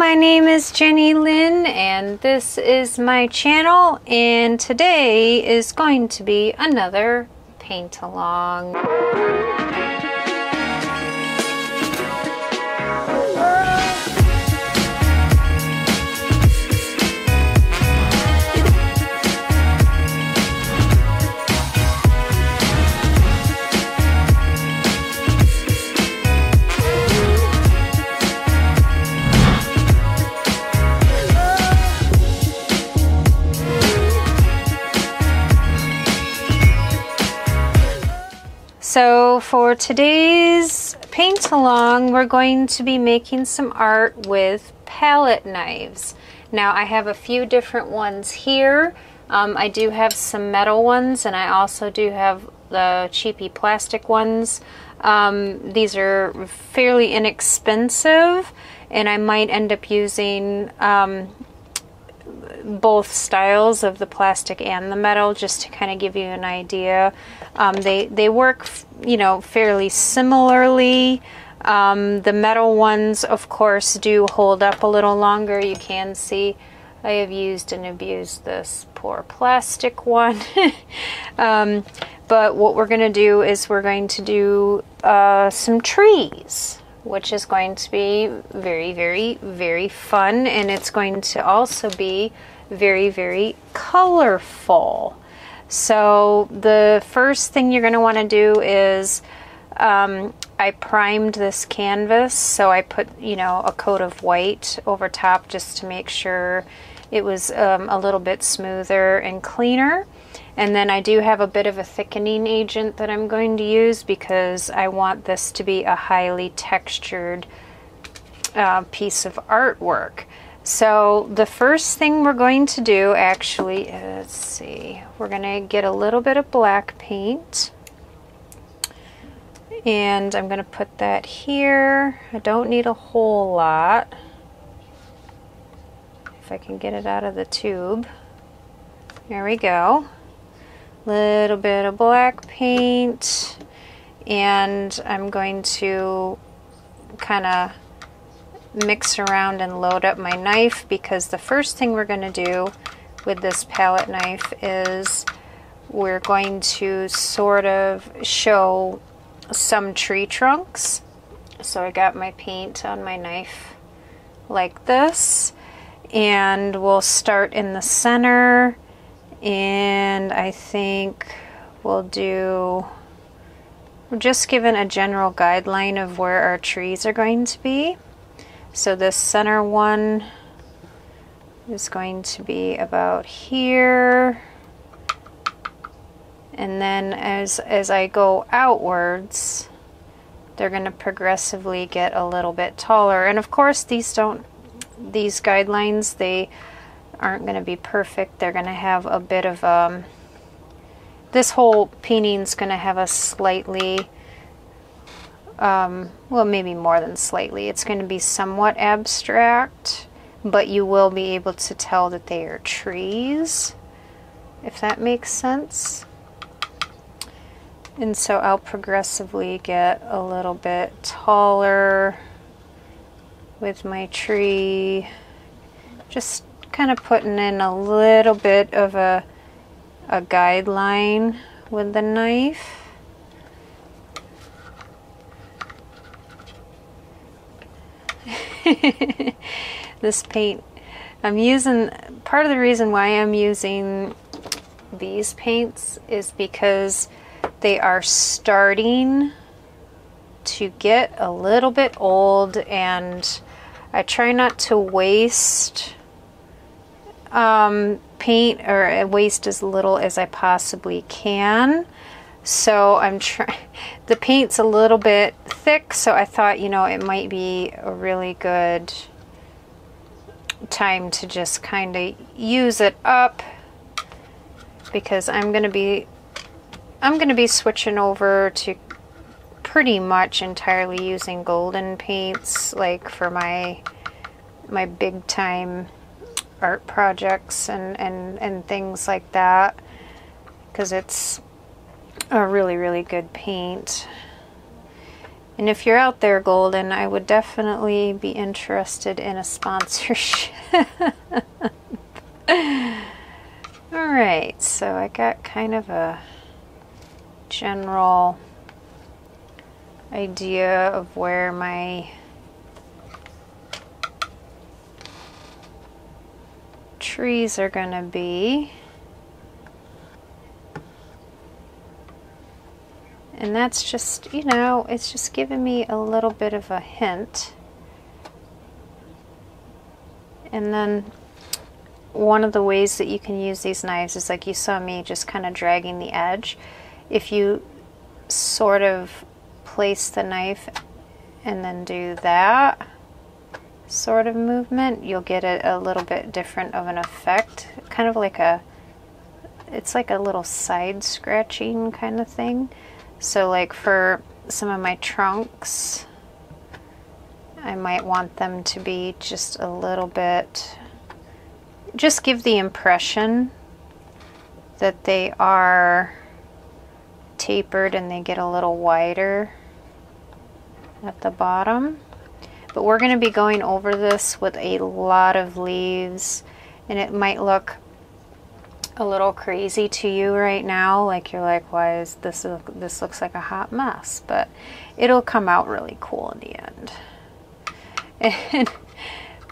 my name is Jenny Lynn and this is my channel, and today is going to be another paint along. So for today's paint along, we're going to be making some art with palette knives. Now I have a few different ones here. I do have some metal ones, and I also do have the cheapy plastic ones. These are fairly inexpensive, and I might end up using both styles of the plastic and the metal just to kind of give you an idea. They work, you know, fairly similarly. The metal ones, of course, do hold up a little longer. You can see I have used and abused this poor plastic one. But what we're going to do is we're going to do some trees, which is going to be very, very, very fun, and it's going to also be very, very colorful. So the first thing you're going to want to do is I primed this canvas, so I put, you know, a coat of white over top just to make sure it was a little bit smoother and cleaner. And then I do have a bit of a thickening agent that I'm going to use because I want this to be a highly textured piece of artwork. So the first thing we're going to do, actually, let's see, we're going to get a little bit of black paint. And I'm going to put that here. I don't need a whole lot. If I can get it out of the tube. There we go. Little bit of black paint, and I'm going to kind of mix around and load up my knife, because the first thing we're going to do with this palette knife is we're going to sort of show some tree trunks. So I got my paint on my knife like this, and we'll start in the center. And I think we're just given a general guideline of where our trees are going to be. So this center one is going to be about here. And then as I go outwards, they're going to progressively get a little bit taller. And of course, these guidelines, they aren't going to be perfect. They're going to have a bit of this whole painting's going to have a slightly well, maybe more than slightly, it's going to be somewhat abstract, but you will be able to tell that they are trees, if that makes sense. And so I'll progressively get a little bit taller with my tree, just kind of putting in a little bit of a guideline with the knife. This paint, I'm using, part of the reason why I'm using these paints is because they are starting to get a little bit old, and I try not to waste paint, or waste as little as I possibly can. So I'm trying, the paint's a little bit thick, so I thought, you know, it might be a really good time to just kind of use it up, because I'm going to be switching over to pretty much entirely using golden paints, like for my big time art projects and things like that, because it's a really, really good paint. And if you're out there, Golden, I would definitely be interested in a sponsorship. Alright, so I got kind of a general idea of where my trees are going to be. And that's just, you know, it's just giving me a little bit of a hint. And then one of the ways that you can use these knives is like you saw me just kind of dragging the edge. If you sort of place the knife and then do that sort of movement, you'll get a little bit different of an effect. Kind of like it's like a little side scratching kind of thing. So like for some of my trunks, I might want them to be just a little bit, just give the impression that they are tapered and they get a little wider at the bottom. But we're going to be going over this with a lot of leaves, and it might look a little crazy to you right now, like you're like, why is this looks like a hot mess, but it'll come out really cool in the end. And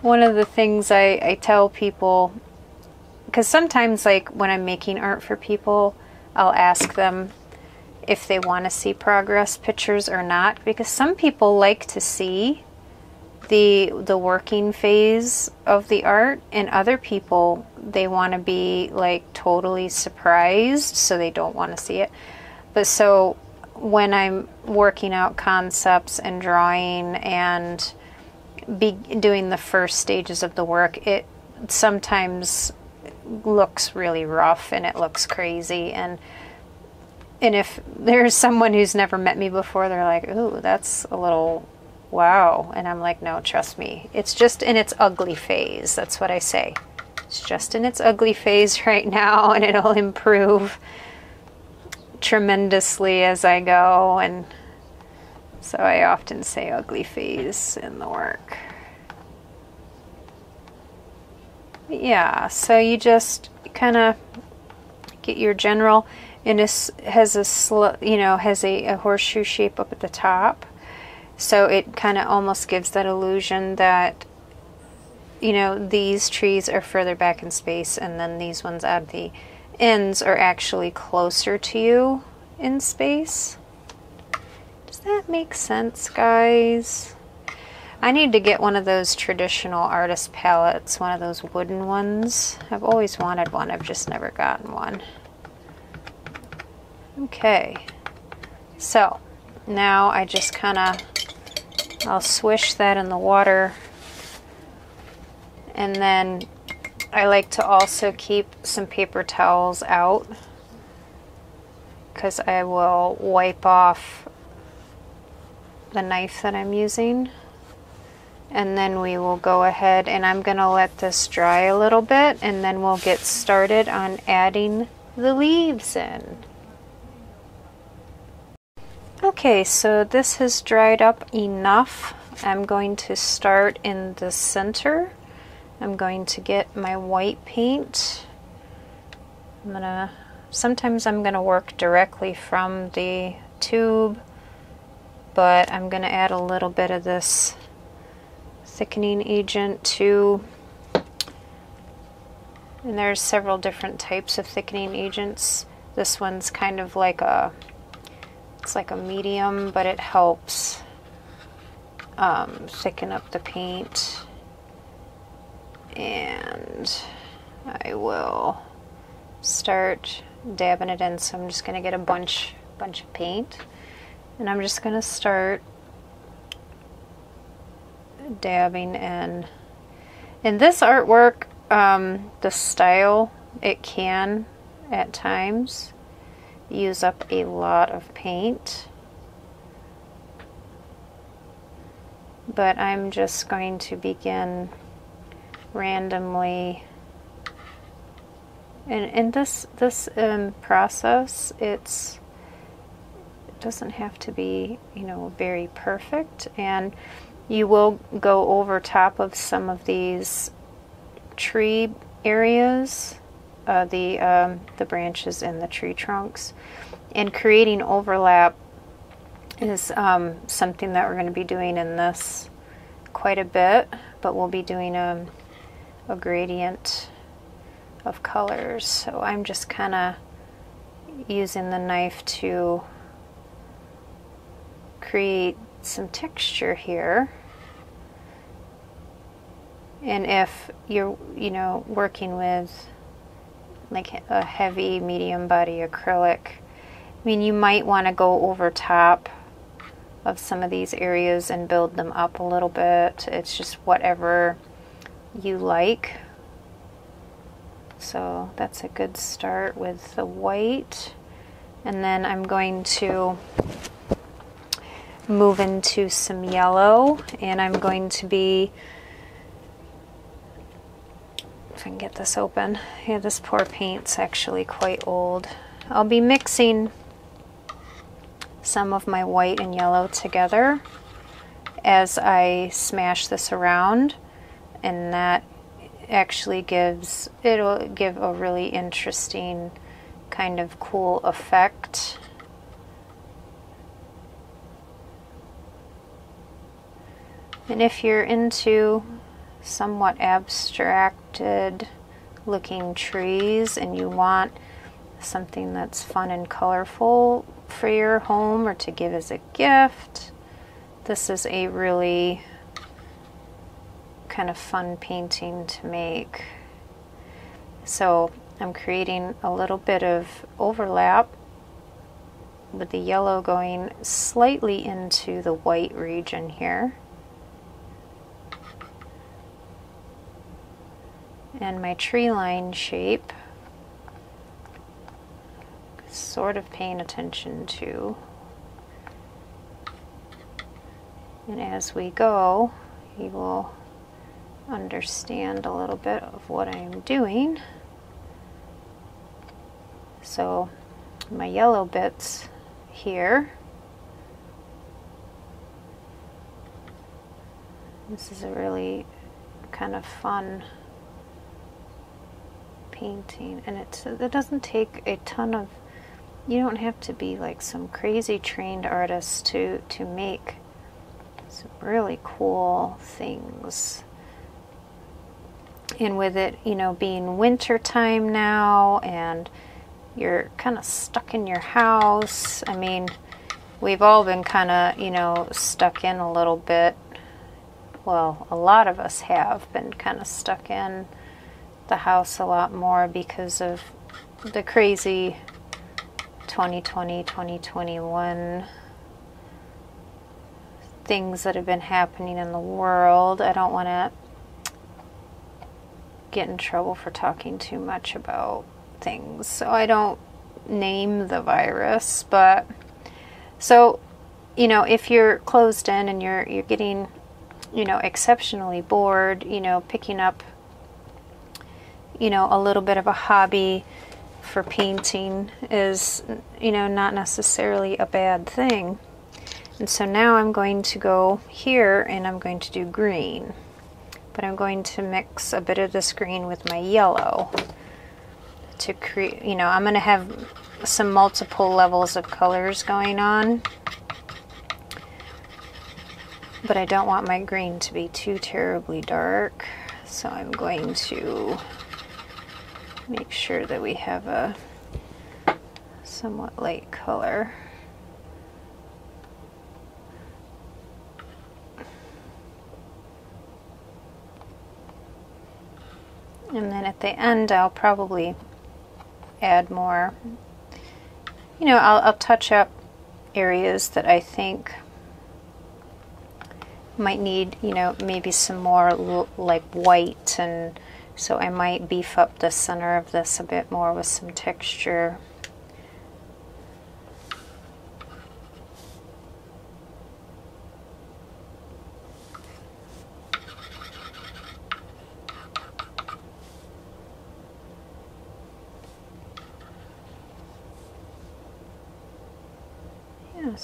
one of the things I tell people, because sometimes like when I'm making art for people, I'll ask them if they want to see progress pictures or not, because some people like to see the working phase of the art, and other people, they want to be like totally surprised, so they don't want to see it. But so when I'm working out concepts and drawing and doing the first stages of the work, it sometimes looks really rough and it looks crazy, and if there's someone who's never met me before, they're like, ooh, that's a little wow. And I'm like, no, trust me, it's just in its ugly phase. That's what I say. It's just in its ugly phase right now, and it'll improve tremendously as I go. And so I often say ugly phase in the work. Yeah, so you just kind of get your general, and this has a horseshoe shape up at the top. So it kind of almost gives that illusion that, you know, these trees are further back in space, and then these ones at the ends are actually closer to you in space. Does that make sense, guys? I need to get one of those traditional artist palettes, one of those wooden ones. I've always wanted one, I've just never gotten one. Okay, so now I just kind of, I'll swish that in the water, and then I like to also keep some paper towels out, because I will wipe off the knife that I'm using. And then we will go ahead, and I'm going to let this dry a little bit, and then we'll get started on adding the leaves in. Okay, so this has dried up enough. I'm going to start in the center. I'm going to get my white paint. Sometimes I'm gonna work directly from the tube, but I'm gonna add a little bit of this thickening agent too. And there's several different types of thickening agents. This one's kind of like it's like a medium, but it helps thicken up the paint. And I will start dabbing it in. So I'm just going to get a bunch of paint, and I'm just going to start dabbing in. In this artwork, the style, it can at times use up a lot of paint, but I'm just going to begin randomly. And in this process, it doesn't have to be, you know, very perfect. And you will go over top of some of these tree areas, the branches and the tree trunks. And creating overlap is something that we're going to be doing in this quite a bit, but we'll be doing a gradient of colors. So I'm just kind of using the knife to create some texture here. And if you're, you know, working with like a heavy medium body acrylic, I mean, you might want to go over top of some of these areas and build them up a little bit. It's just whatever you like. So that's a good start with the white. And then I'm going to move into some yellow, and I'm going to be, if I can get this open. Yeah, this poor paint's actually quite old. I'll be mixing some of my white and yellow together as I smash this around, and that actually it'll give a really interesting kind of cool effect. And if you're into somewhat abstracted looking trees and you want something that's fun and colorful for your home or to give as a gift, this is a really kind of fun painting to make. So I'm creating a little bit of overlap with the yellow going slightly into the white region here. And my tree line shape, sort of paying attention to. And as we go, you will understand a little bit of what I'm doing. So my yellow bits here, this is a really kind of fun painting, and it doesn't take a ton of, you don't have to be like some crazy trained artist to make some really cool things. And with it, you know, being winter time now and you're kind of stuck in your house, I mean, we've all been kind of, you know, stuck in a little bit. Well, a lot of us have been kind of stuck in the house a lot more because of the crazy 2020, 2021 things that have been happening in the world. I don't want to get in trouble for talking too much about things, so I don't name the virus. But so, you know, if you're closed in and you're getting, you know, exceptionally bored, you know, picking up, you know, a little bit of a hobby for painting is, you know, not necessarily a bad thing. And so now I'm going to go here and I'm going to do green, but I'm going to mix a bit of this green with my yellow to create, you know, I'm going to have some multiple levels of colors going on, but I don't want my green to be too terribly dark, so I'm going to make sure that we have a somewhat light color. And then at the end I'll probably add more, you know, I'll touch up areas that I think might need, you know, maybe some more like white, and so I might beef up the center of this a bit more with some texture.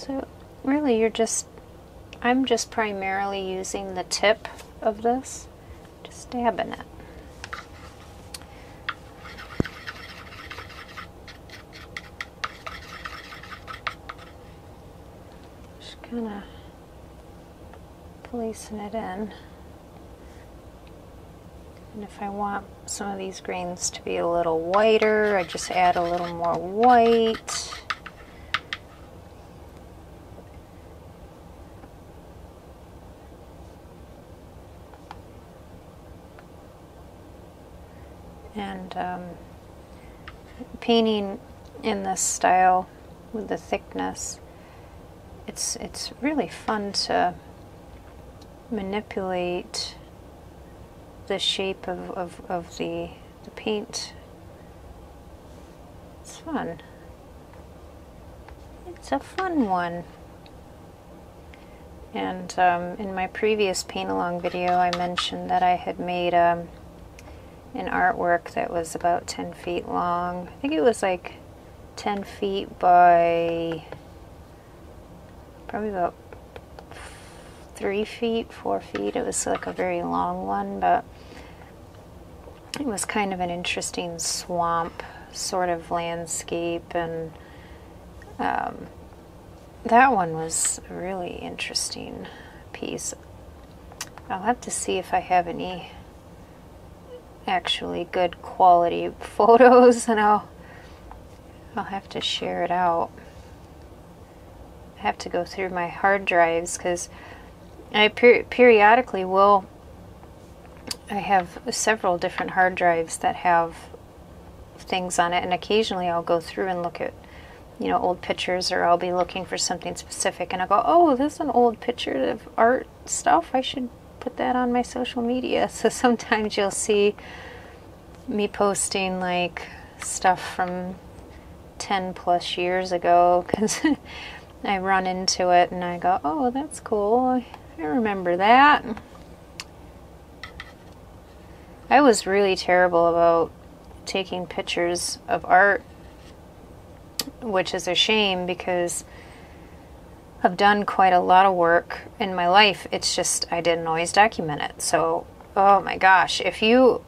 So really I'm just primarily using the tip of this, just dabbing it. Just kind of placing it in. And if I want some of these grains to be a little whiter, I just add a little more white. And painting in this style with the thickness, it's really fun to manipulate the shape of the paint. It's fun. It's a fun one. And in my previous paint along video, I mentioned that I had made an artwork that was about 10 feet long. I think it was like 10 feet by probably about 3 feet, 4 feet. It was like a very long one, but it was kind of an interesting swamp sort of landscape, and that one was a really interesting piece. I'll have to see if I have any actually good quality photos, and I'll have to share it out. I have to go through my hard drives because I periodically will. I have several different hard drives that have things on it, and occasionally I'll go through and look at, you know, old pictures, or I'll be looking for something specific, and I'll go, oh, this is an old picture of art stuff. I should put that on my social media. So sometimes you'll see me posting like stuff from 10 plus years ago because I run into it and I go, oh, that's cool. I remember that. I was really terrible about taking pictures of art, which is a shame because I've done quite a lot of work in my life. It's just I didn't always document it. So, oh my gosh, if you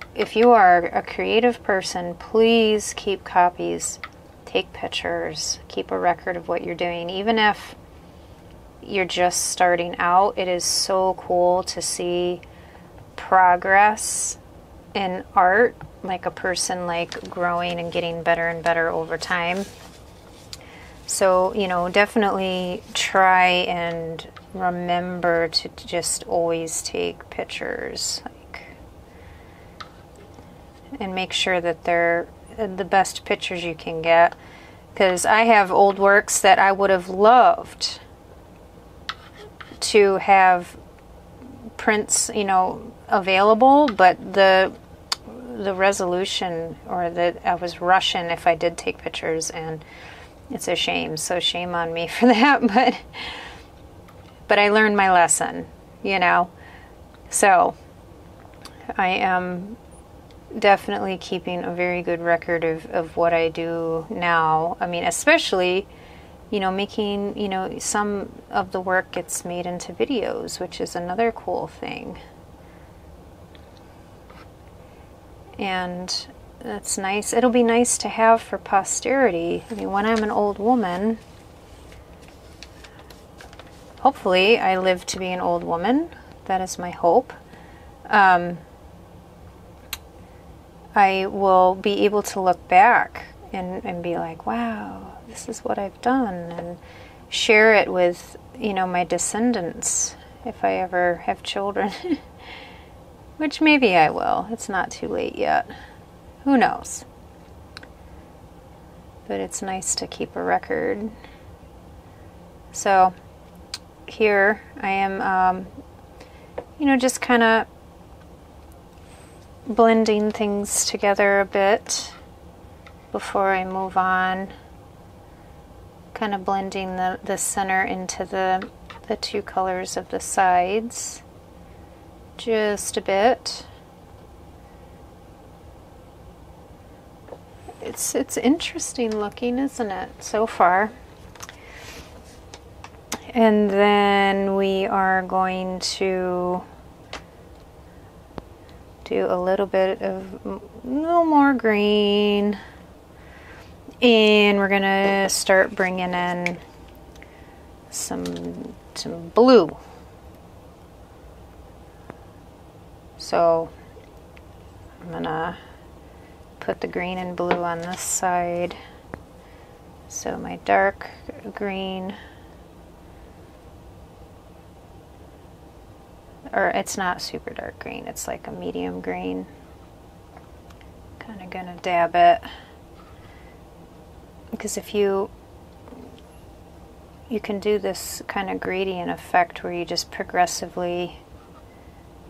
are a creative person, please keep copies, take pictures, keep a record of what you're doing. Even if you're just starting out, it is so cool to see progress in art, like a person like growing and getting better and better over time. So, you know, definitely try and remember to just always take pictures, like, and make sure that they're the best pictures you can get. Because I have old works that I would have loved to have prints, you know, available, but the resolution, or that I was rushing if I did take pictures, and it's a shame. So shame on me for that, but I learned my lesson, you know. So I am definitely keeping a very good record of what I do now. I mean, especially, you know, making, you know, some of the work gets made into videos, which is another cool thing. And that's nice. It'll be nice to have for posterity. I mean, when I'm an old woman, hopefully I live to be an old woman. That is my hope. I will be able to look back and be like, wow, this is what I've done, and share it with, you know, my descendants if I ever have children. Which maybe I will. It's not too late yet. Who knows? But it's nice to keep a record. So here I am, you know, just kind of blending things together a bit before I move on. Kind of blending the center into the two colors of the sides. Just a bit. It's interesting looking, isn't it, so far? And then we are going to do a little bit of no more green, and we're gonna start bringing in some blue. So I'm gonna put the green and blue on this side. So my dark green, or it's not super dark green, it's like a medium green. Kind of gonna dab it, because if you can do this kind of gradient effect where you just progressively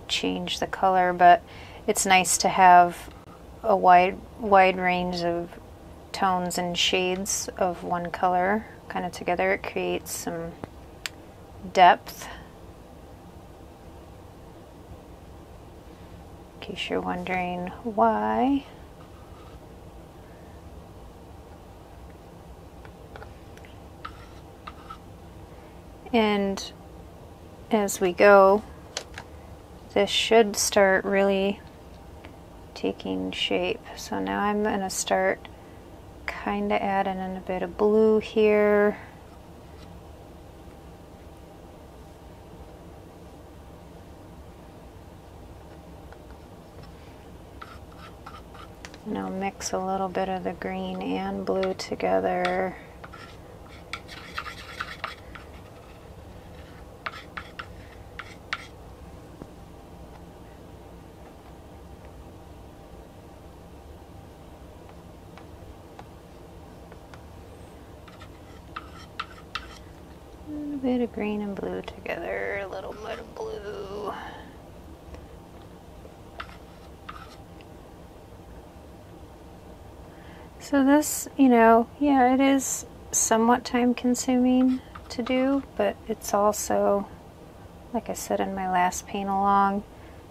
change the color, but it's nice to have a wide range of tones and shades of one color kind of together. It creates some depth. In case you're wondering why. And as we go, this should start really taking shape. So now I'm going to start kind of adding in a bit of blue here. And I'll mix a little bit of the green and blue together. A bit of green and blue together, a little bit of blue. So this, you know, yeah, it is somewhat time consuming to do, but it's also, like I said in my last paint along,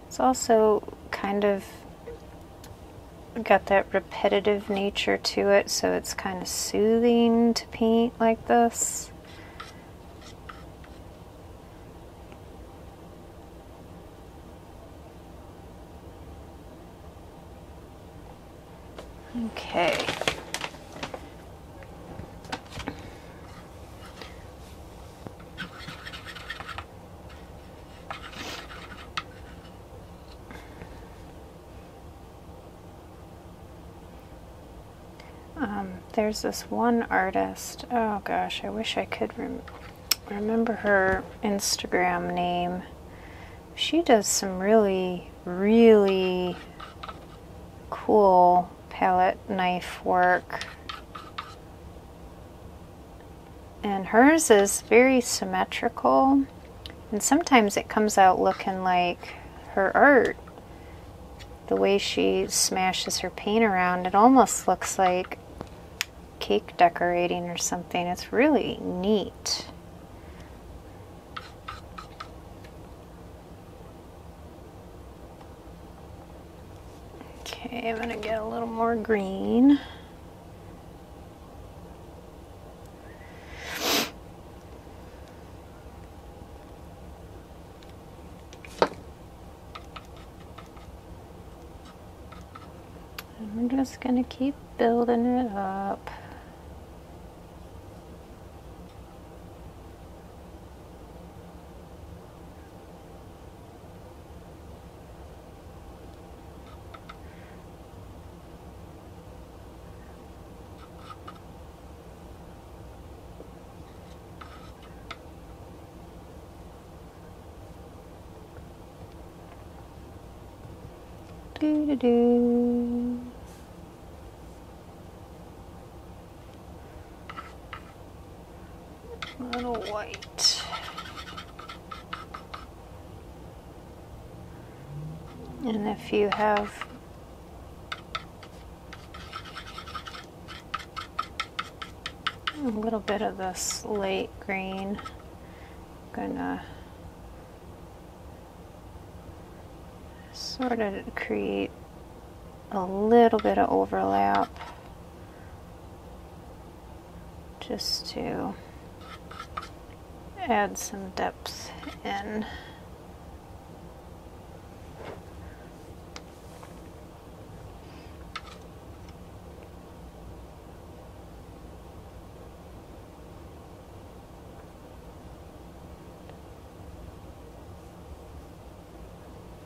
it's also kind of got that repetitive nature to it, so it's kind of soothing to paint like this. Okay. There's this one artist, oh gosh, I wish I could remember her Instagram name. She does some really, really cool palette knife work. And hers is very symmetrical, and sometimes it comes out looking like her art. The way she smashes her paint around, it almost looks like cake decorating or something. It's really neat. Okay, I'm gonna get a little more green. And we're just gonna keep building it up. Do-do-do. A little white. And if you have a little bit of this light green, I'm gonna sort of create a little bit of overlap just to add some depth in.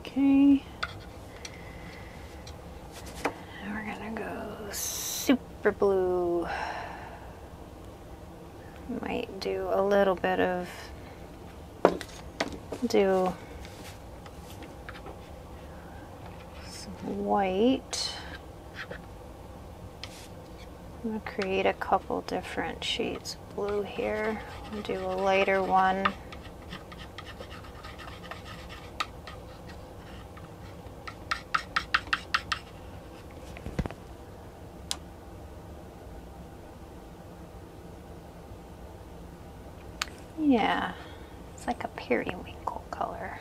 Okay. Now we're gonna go super blue. Might do a little bit of some white. I'm going to create a couple different shades of blue here. I'll do a lighter one. Yeah, it's like a periwinkle color.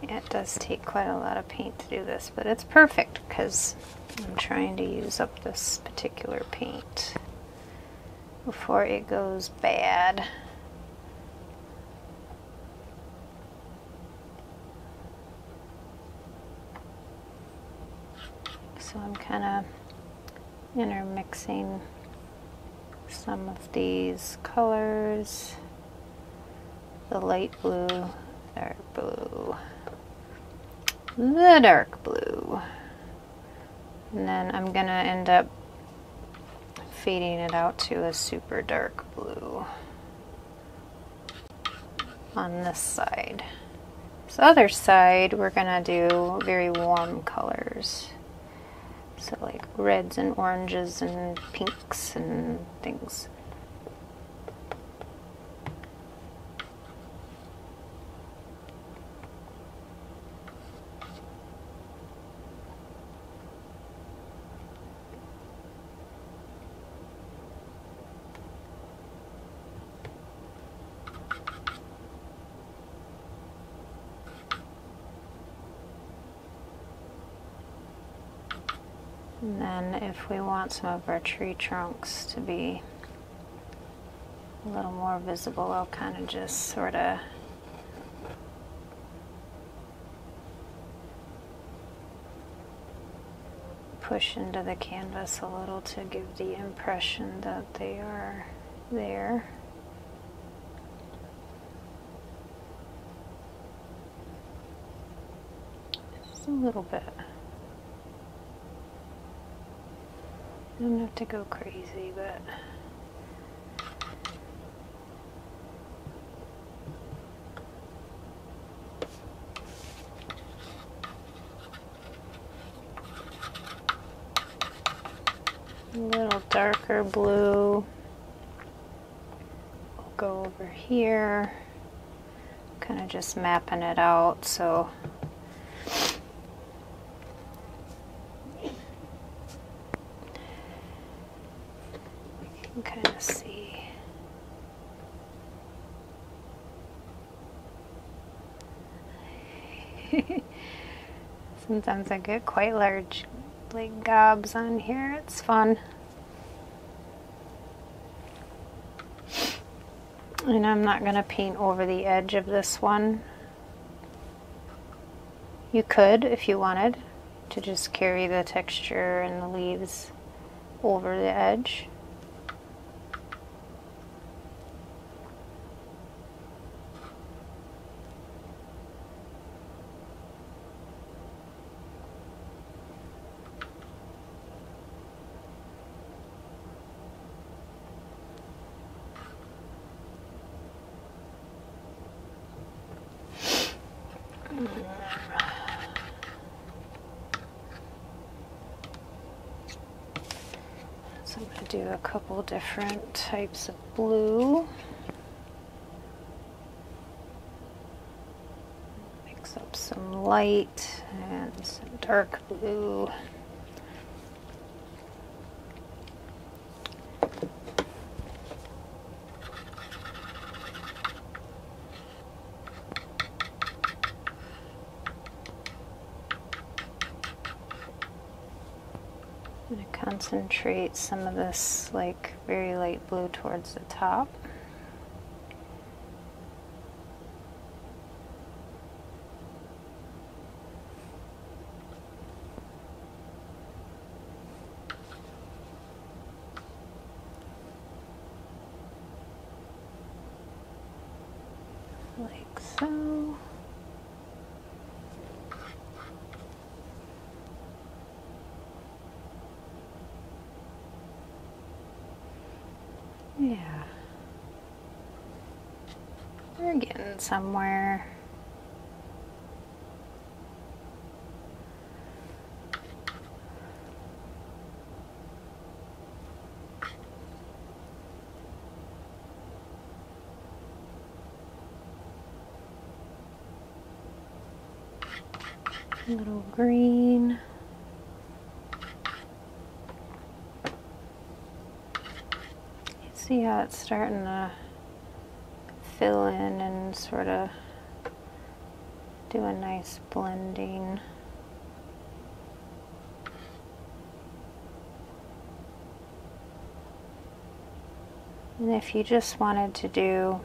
Yeah, it does take quite a lot of paint to do this, but it's perfect because I'm trying to use up this particular paint before it goes bad. So I'm kind of intermixing some of these colors, the light blue, dark blue, the dark blue, and then I'm gonna end up fading it out to a super dark blue on this side. This other side we're gonna do very warm colors. So like reds and oranges and pinks and things. And then if we want some of our tree trunks to be a little more visible, I'll kind of just sort of push into the canvas a little to give the impression that they are there. Just a little bit. I don't have to go crazy, but a little darker blue. We'll go over here, kind of just mapping it out so kind of see. Sometimes I get quite large like gobs on here. It's fun. And I'm not going to paint over the edge of this one. You could if you wanted to just carry the texture and the leaves over the edge. So I'm going to do a couple different types of blue. Mix up some light and some dark blue. I'm going to concentrate some of this like very light blue towards the top. Like so. Yeah, we're getting somewhere. A little green. See how it's starting to fill in and sort of do a nice blending. And if you just wanted to do,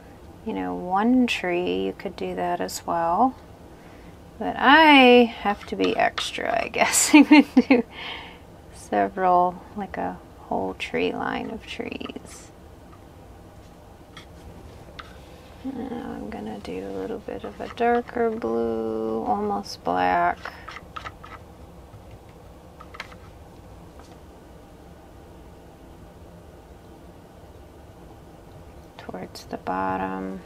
you know, one tree, you could do that as well. But I have to be extra, I guess. I'm going to do several, like a whole tree line of trees. Now I'm going to do a little bit of a darker blue, almost black. Towards the bottom.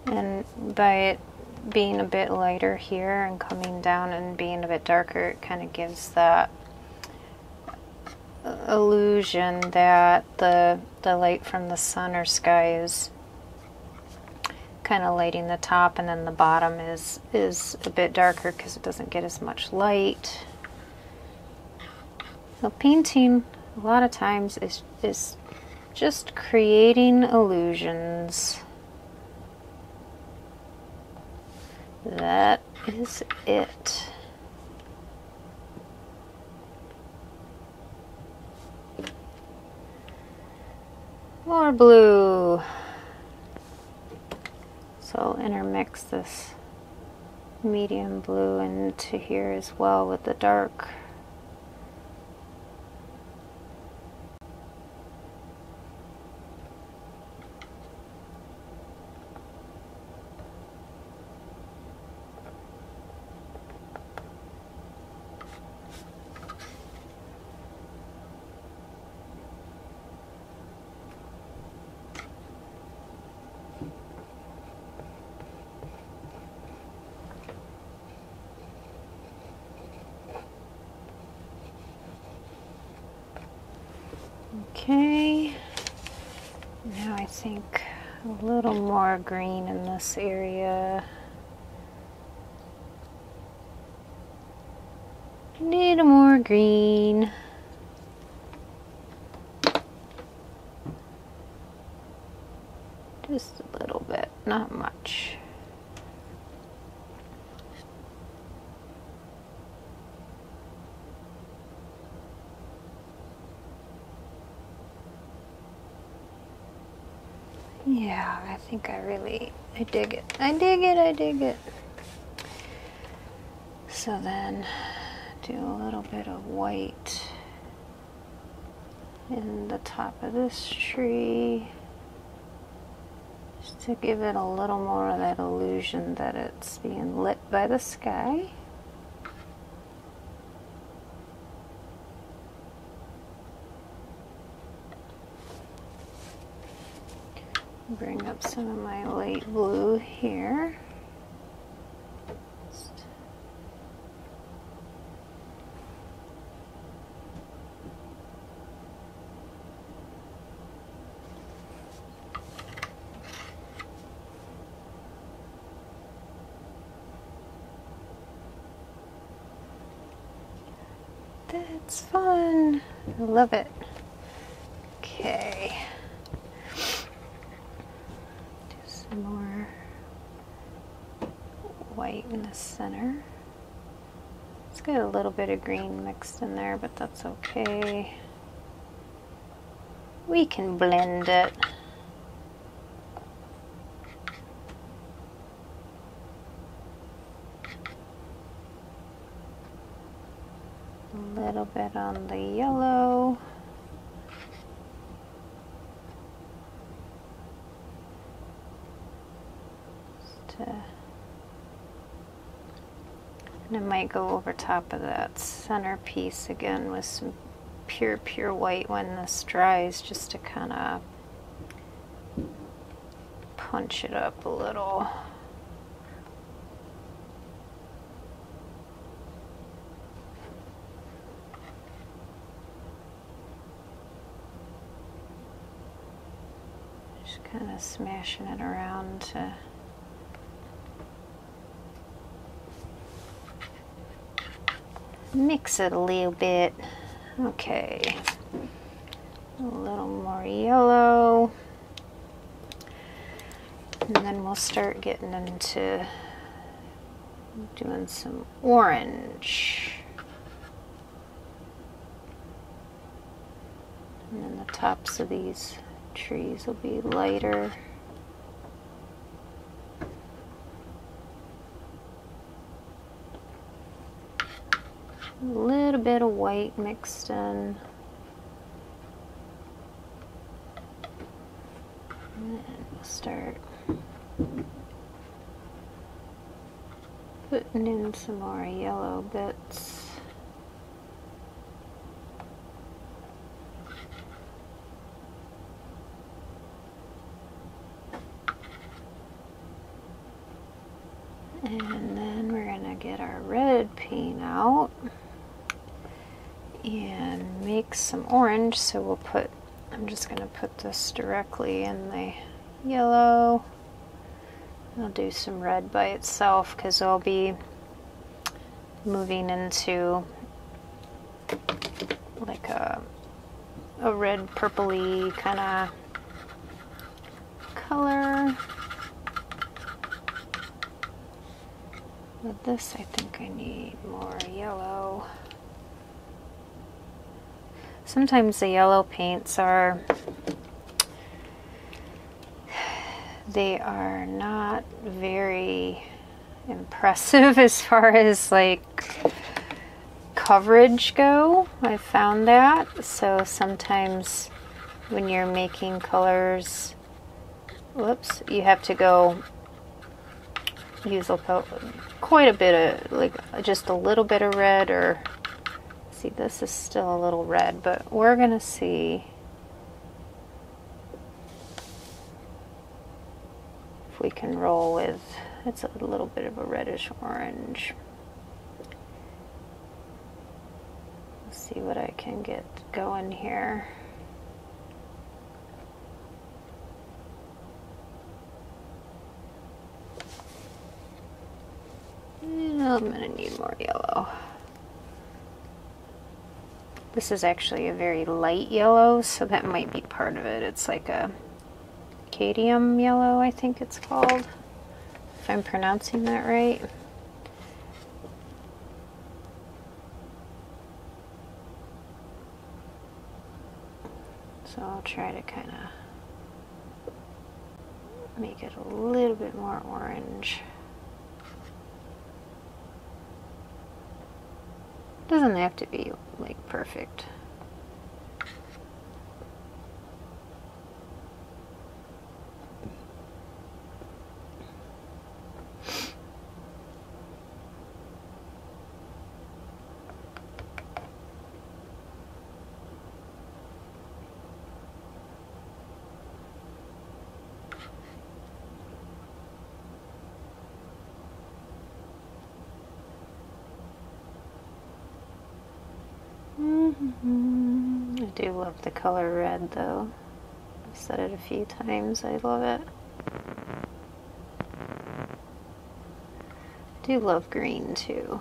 And by it being a bit lighter here and coming down and being a bit darker, it kind of gives that illusion that the light from the sun or sky is kind of lighting the top, and then the bottom is a bit darker because it doesn't get as much light. So painting a lot of times is just creating illusions. That is it. More blue. So I'll intermix this medium blue into here as well with the dark. Okay, now I think a little more green in this area. Need more green. Just a little bit, not much. Yeah, I think I dig it. I dig it. So then do a little bit of white in the top of this tree, just to give it a little more of that illusion that it's being lit by the sky. Bring up some of my light blue here. That's fun. I love it. Okay. Just Some more white in the center. Let's get a little bit of green mixed in there, but that's okay. We can blend it. A little bit on the yellow. And I might go over top of that center piece again with some pure white when this dries, just to kind of punch it up a little. Just kind of smashing it around to mix it a little bit. Okay, a little more yellow, and then we'll start getting into doing some orange. And then the tops of these trees will be lighter. A little bit of white mixed in. And we'll start putting in some more yellow bits. And then we're gonna get our red paint out and make some orange. So we'll put, I'm just going to put this directly in the yellow. I'll do some red by itself because I'll be moving into like a red purpley kind of color. With this, I think I need more yellow. Sometimes the yellow paints are, they are not very impressive as far as like coverage go. I've found that. So sometimes when you're making colors, whoops, you have to go use quite a bit of, like just a little bit of red, or see, this is still a little red, but we're gonna see if we can roll with, it's a little bit of a reddish orange. Let's see what I can get going here. I'm gonna need more yellow. This is actually a very light yellow, so that might be part of it. It's like a cadmium yellow, I think it's called, if I'm pronouncing that right. So I'll try to kind of make it a little bit more orange. Doesn't have to be like perfect. I do love the color red though. I've said it a few times, I love it. I do love green too.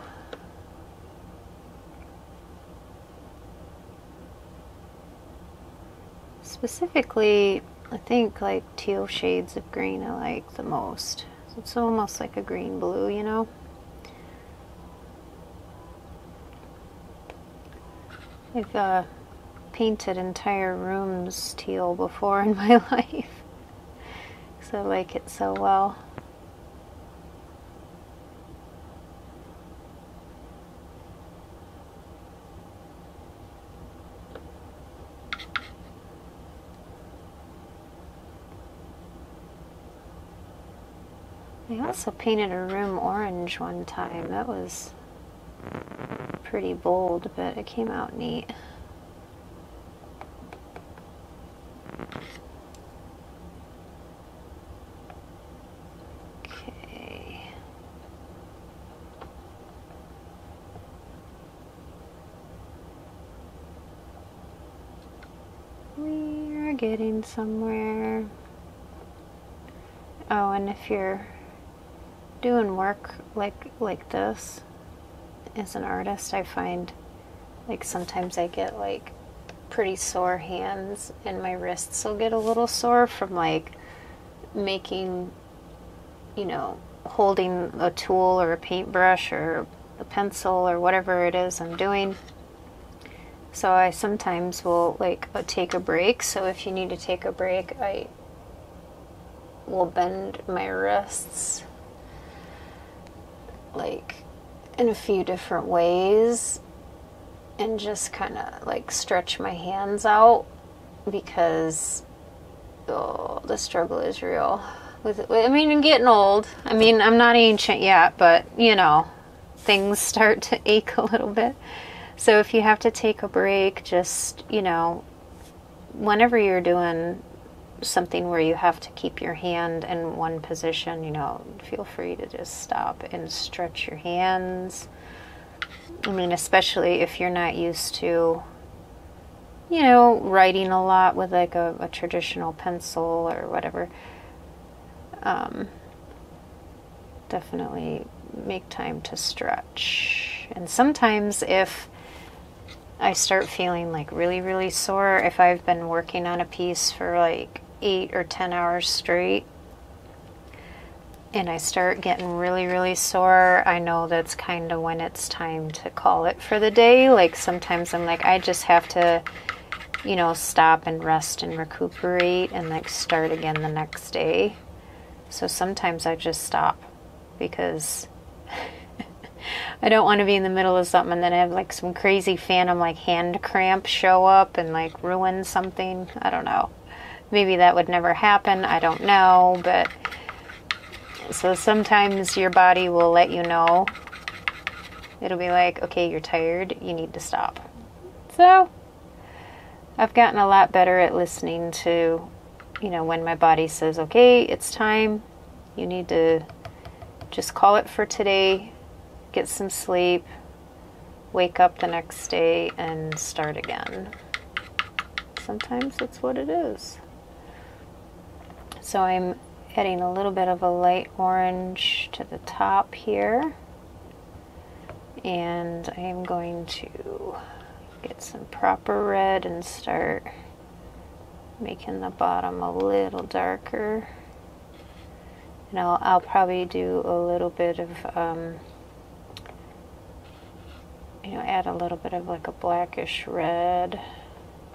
Specifically, I think like teal shades of green I like the most. So it's almost like a green blue, you know? I've painted entire rooms teal before in my life, because I like it so well. I also painted a room orange one time. That was pretty bold, but it came out neat. Okay. We're getting somewhere. Oh, and if you're doing work like this as an artist, I find like sometimes I get like pretty sore hands, and my wrists will get a little sore from like making, you know, holding a tool or a paintbrush or a pencil or whatever it is I'm doing. So I sometimes will like take a break. So if you need to take a break, I will bend my wrists like in a few different ways and just kind of like stretch my hands out, because the struggle is real with, I mean, I'm getting old. I mean, I'm not ancient yet, but you know, things start to ache a little bit. So if you have to take a break, just, you know, whenever you're doing something where you have to keep your hand in one position, you know, feel free to just stop and stretch your hands. I mean, especially if you're not used to, you know, writing a lot with like a traditional pencil or whatever. Definitely make time to stretch. And sometimes if I start feeling like really, really sore, if I've been working on a piece for like 8 or 10 hours straight, and I start getting really, really sore, I know that's kind of when it's time to call it for the day. Like sometimes I'm like, I just have to, you know, stop and rest and recuperate and like start again the next day. So sometimes I just stop because I don't want to be in the middle of something and then have like some crazy phantom like hand cramp show up and like ruin something. I don't know. Maybe that would never happen. I don't know. But so sometimes your body will let you know. It'll be like, okay, you're tired. You need to stop. So I've gotten a lot better at listening to, you know, when my body says, okay, it's time. You need to just call it for today. Get some sleep, wake up the next day, and start again. Sometimes that's what it is. So I'm adding a little bit of a light orange to the top here. And I am going to get some proper red and start making the bottom a little darker. And I'll probably do a little bit of you know, add a little bit of like a blackish red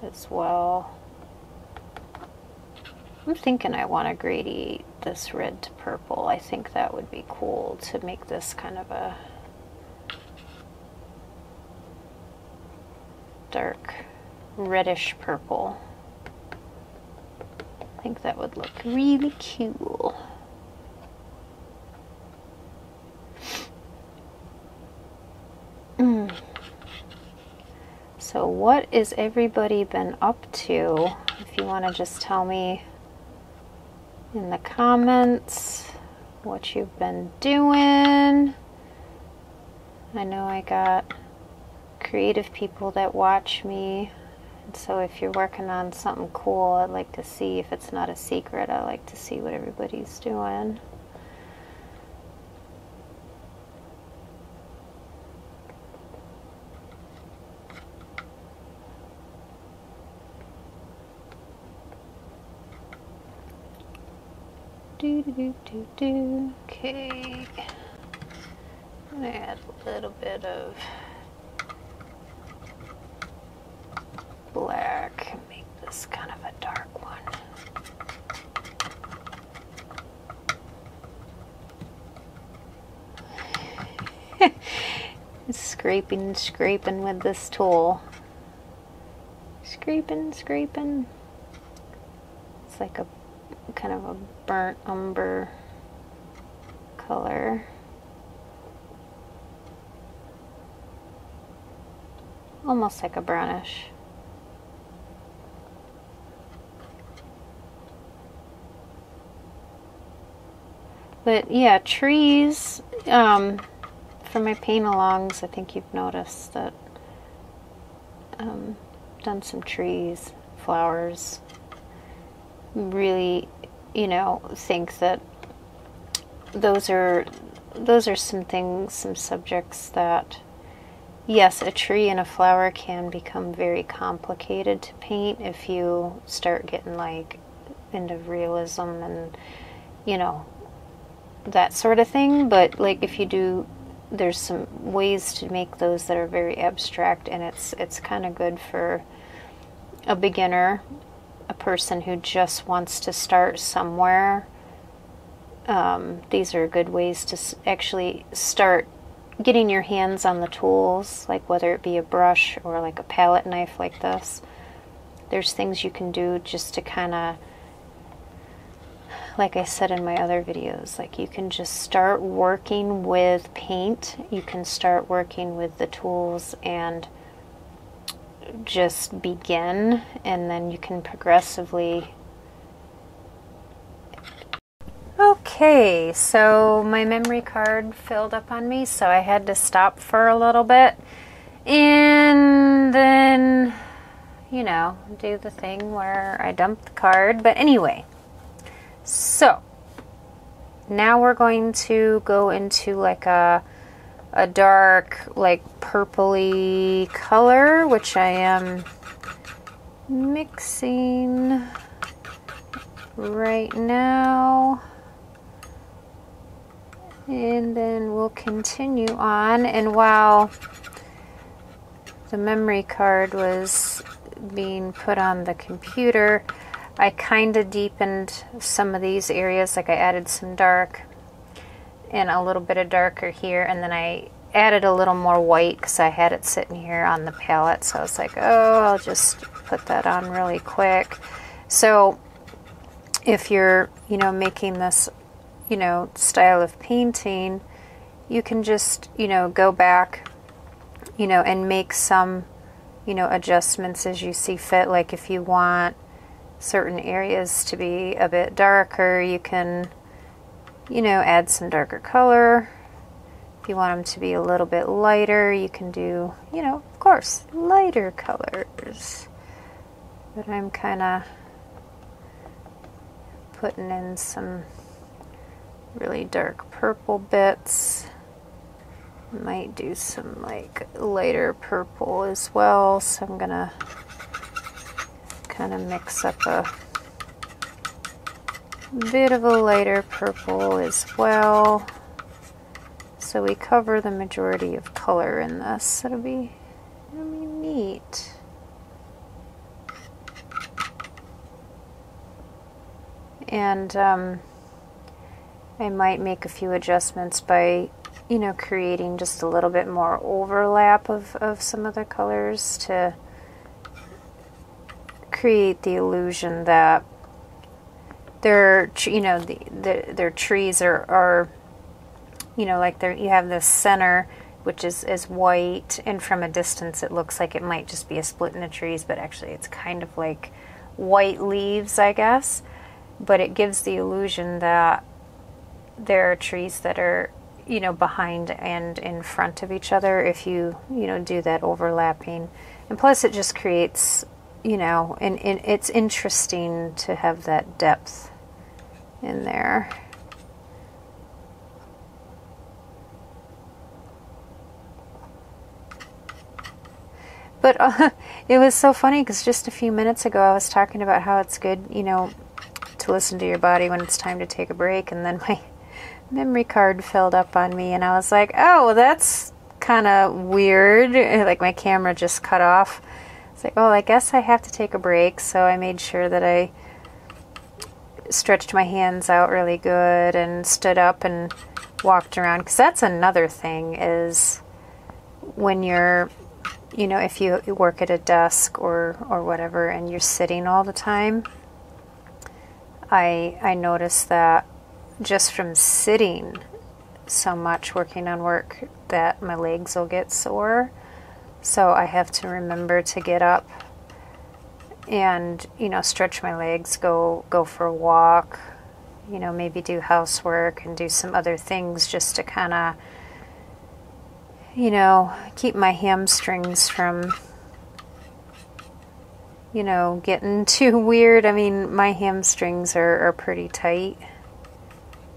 as well. I'm thinking I want to gradiate this red to purple. I think that would be cool to make this kind of a dark reddish purple. I think that would look really cool. So what is everybody been up to? If you want to just tell me in the comments what you've been doing. I know I got creative people that watch me. And so if you're working on something cool, I'd like to see, if it's not a secret, I like to see what everybody's doing. Okay. I'm going to add a little bit of black and make this kind of a dark one. Scraping, scraping with this tool. Scraping, scraping. It's like a kind of a burnt umber color. Almost like a brownish. But yeah, trees, for my paint-alongs, I think you've noticed that done some trees, flowers. Really, you know, think that those are some things, some subjects that, yes, a tree and a flower can become very complicated to paint if you start getting like into realism and, you know, that sort of thing. But like if you do, there's some ways to make those that are very abstract, and it's kind of good for a beginner, a person who just wants to start somewhere. These are good ways to actually start getting your hands on the tools, like whether it be a brush or like a palette knife like this. There's things you can do just to kind of, like I said in my other videos, like you can just start working with paint. You can start working with the tools and just begin, and then you can progressively. Okay, so my memory card filled up on me, so I had to stop for a little bit and then, you know, do the thing where I dump the card. But anyway, so now we're going to go into like a dark, like purpley color, which I am mixing right now. And then we'll continue on. And while the memory card was being put on the computer, I kind of deepened some of these areas. Like I added some dark and a little bit of darker here, and then I added a little more white because I had it sitting here on the palette. So I was like, oh, I'll just put that on really quick. So if you're, you know, making this, you know, style of painting, you can just, you know, go back, you know, and make some, you know, adjustments as you see fit. Like if you want certain areas to be a bit darker, you can, you know, add some darker color. If you want them to be a little bit lighter, you can do, you know, of course, lighter colors. But I'm kind of putting in some really dark purple bits. Might do some like lighter purple as well, so I'm gonna kind of mix up a bit of a lighter purple as well, so we cover the majority of color in this. It'll be neat. And I might make a few adjustments by, you know, creating just a little bit more overlap of some of the colors to create the illusion that they're, you know, their trees are, you know, like you have this center which is white, and from a distance it looks like it might just be a split in the trees, but actually it's kind of like white leaves, I guess. But it gives the illusion that there are trees that are, you know, behind and in front of each other if you know, do that overlapping. And plus it just creates, you know, and it's interesting to have that depth in there. But it was so funny because just a few minutes ago I was talking about how it's good, you know, to listen to your body when it's time to take a break. And then my memory card filled up on me, and I was like, oh, that's kind of weird. Like my camera just cut off. It's like, oh, I guess I have to take a break. So I made sure that I stretched my hands out really good and stood up and walked around, because that's another thing, is when you're, you know, if you work at a desk or whatever and you're sitting all the time, I noticed that just from sitting so much working on work that my legs will get sore. So I have to remember to get up and, you know, stretch my legs, go for a walk, you know, maybe do housework and do some other things just to kind of, you know, keep my hamstrings from, you know, getting too weird. I mean, my hamstrings are pretty tight,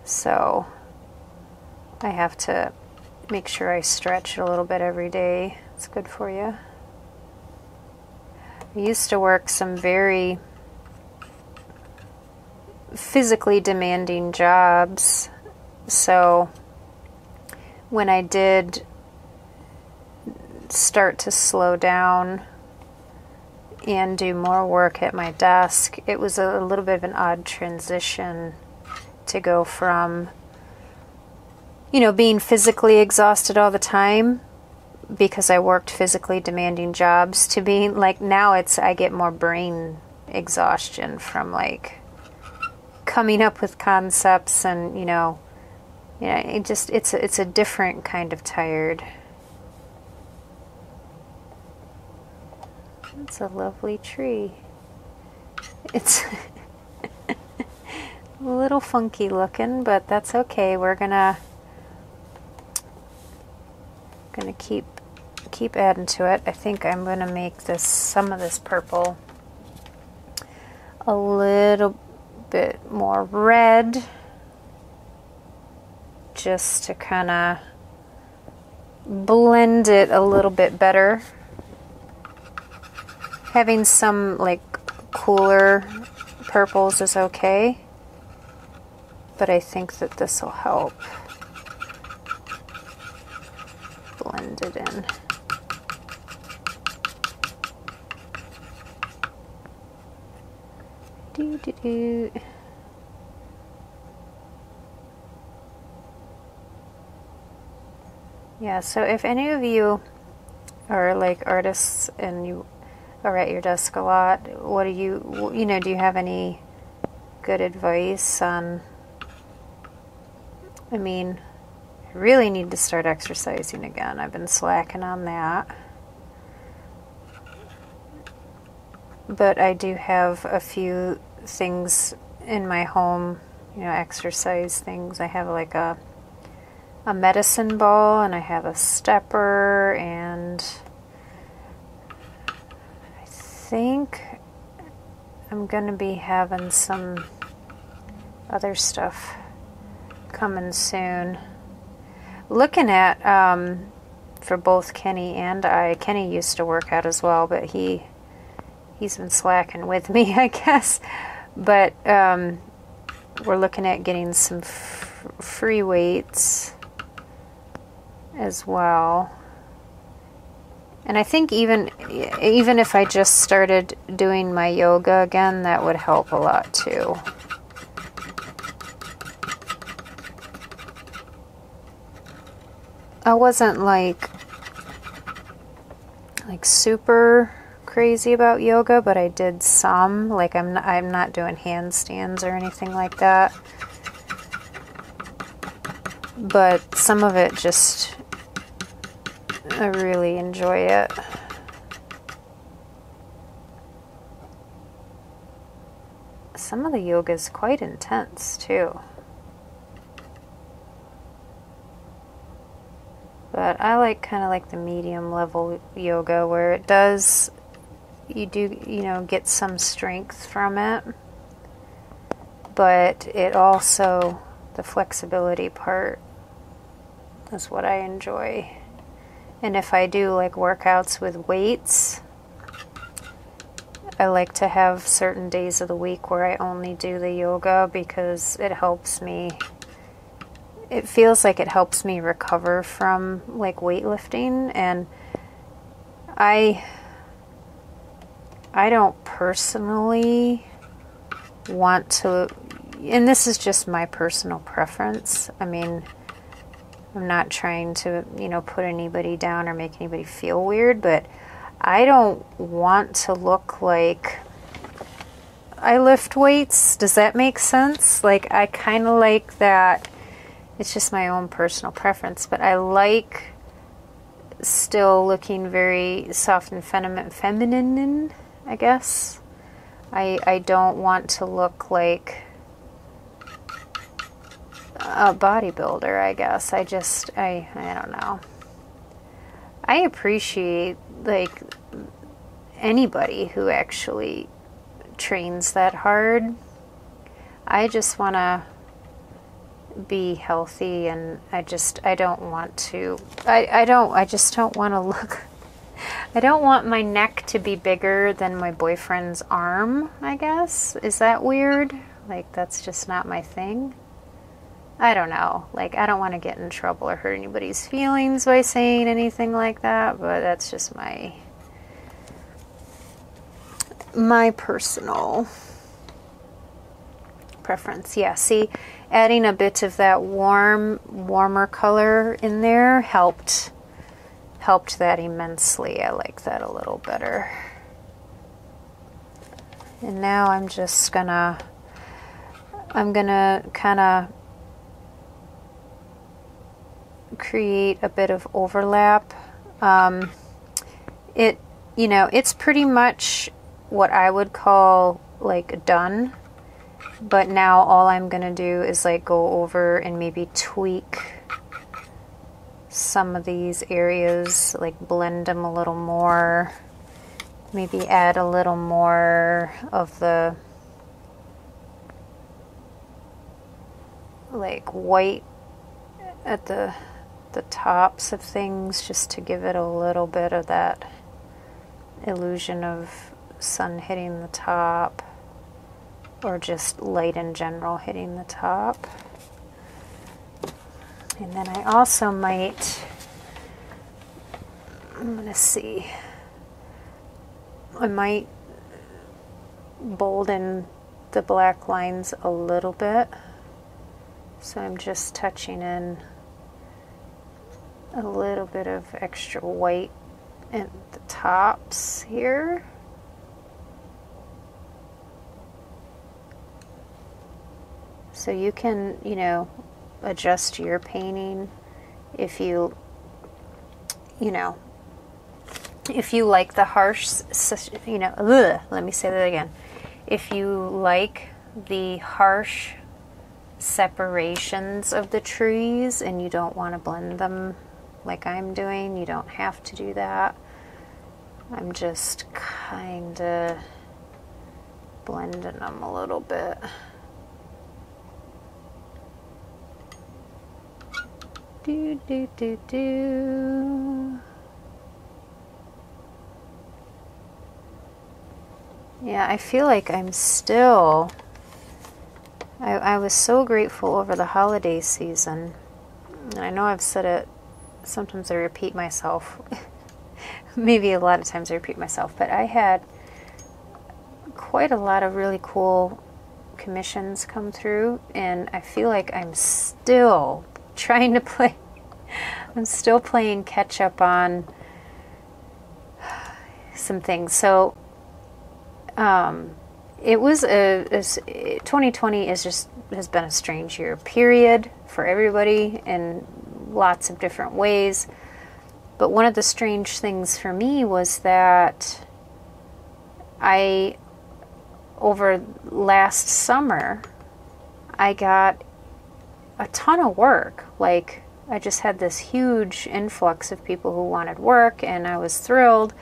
so I have to make sure I stretch a little bit every day. It's good for you. I used to work some very physically demanding jobs, so when I did start to slow down and do more work at my desk, it was a little bit of an odd transition to go from, you know, being physically exhausted all the time because I worked physically demanding jobs to being like, now I get more brain exhaustion from like coming up with concepts, and you know, it's a different kind of tired. It's a lovely tree. It's a little funky looking, but that's okay. We're gonna keep adding to it. I think I'm gonna make some of this purple a little bit more red, just to kind of blend it a little bit better. Having some like cooler purples is okay, but I think that this will help blend it in. Yeah, so if any of you are like artists and you are at your desk a lot, what do you know, do you have any good advice on, I mean, I really need to start exercising again. I've been slacking on that. But I do have a few things in my home, you know, exercise things. I have like a medicine ball, and I have a stepper, and I think I'm going to be having some other stuff coming soon. Looking at, for both Kenny and I, Kenny used to work out as well, but he's been slacking with me, I guess. But we're looking at getting some free weights as well. And I think even if I just started doing my yoga again, that would help a lot too. I wasn't like super crazy about yoga, but I did some. Like I'm not doing handstands or anything like that. But some of it just, I really enjoy it. Some of the yoga is quite intense too. But I kind of like the medium level yoga where it does, you do, you know, get some strength from it, but it also, the flexibility part is what I enjoy. And if I do like workouts with weights, like to have certain days of the week where I only do the yoga because it helps me. It feels like it helps me recover from like weightlifting, and I don't personally want to, and this is just my personal preference. I mean, I'm not trying to, you know, put anybody down or make anybody feel weird, but I don't want to look like I lift weights. Does that make sense? Like, I kind of like that. It's just my own personal preference, but I like still looking very soft and feminine, I guess. I don't want to look like a bodybuilder, I guess. I don't know. I appreciate, like, anybody who actually trains that hard. I just want to be healthy, and I just don't want to look, I don't want my neck to be bigger than my boyfriend's arm, I guess. Is that weird? Like, that's just not my thing. I don't know. Like, I don't want to get in trouble or hurt anybody's feelings by saying anything like that, but that's just my personal preference. Yeah, see, adding a bit of that warmer color in there helped that immensely. I like that a little better. And now I'm gonna kind of create a bit of overlap. It's pretty much what I would call like done, but now all I'm gonna do is like go over and maybe tweak some of these areas, like blend them a little more, maybe add a little more of the like white at the tops of things, just to give it a little bit of that illusion of sun hitting the top, or just light in general hitting the top. And then I also might, I'm gonna see, I might bolden the black lines a little bit. So I'm just touching in a little bit of extra white at the tops here. So you can, adjust your painting if you like the harsh, let me say that again. If you like the harsh separations of the trees and you don't want to blend them like I'm doing, you don't have to do that. I'm just kind of blending them a little bit. Do, do, do, do. Yeah, I feel like I'm still... I was so grateful over the holiday season. And I know I've said it, sometimes I repeat myself. Maybe a lot of times I repeat myself, but I had quite a lot of really cool commissions come through, and I feel like I'm still trying to play, I'm still playing catch up on some things. So it was 2020 has been a strange year, period, for everybody in lots of different ways. But one of the strange things for me was that over last summer, I got a ton of work. Like, I just had this huge influx of people who wanted work, and I was thrilled.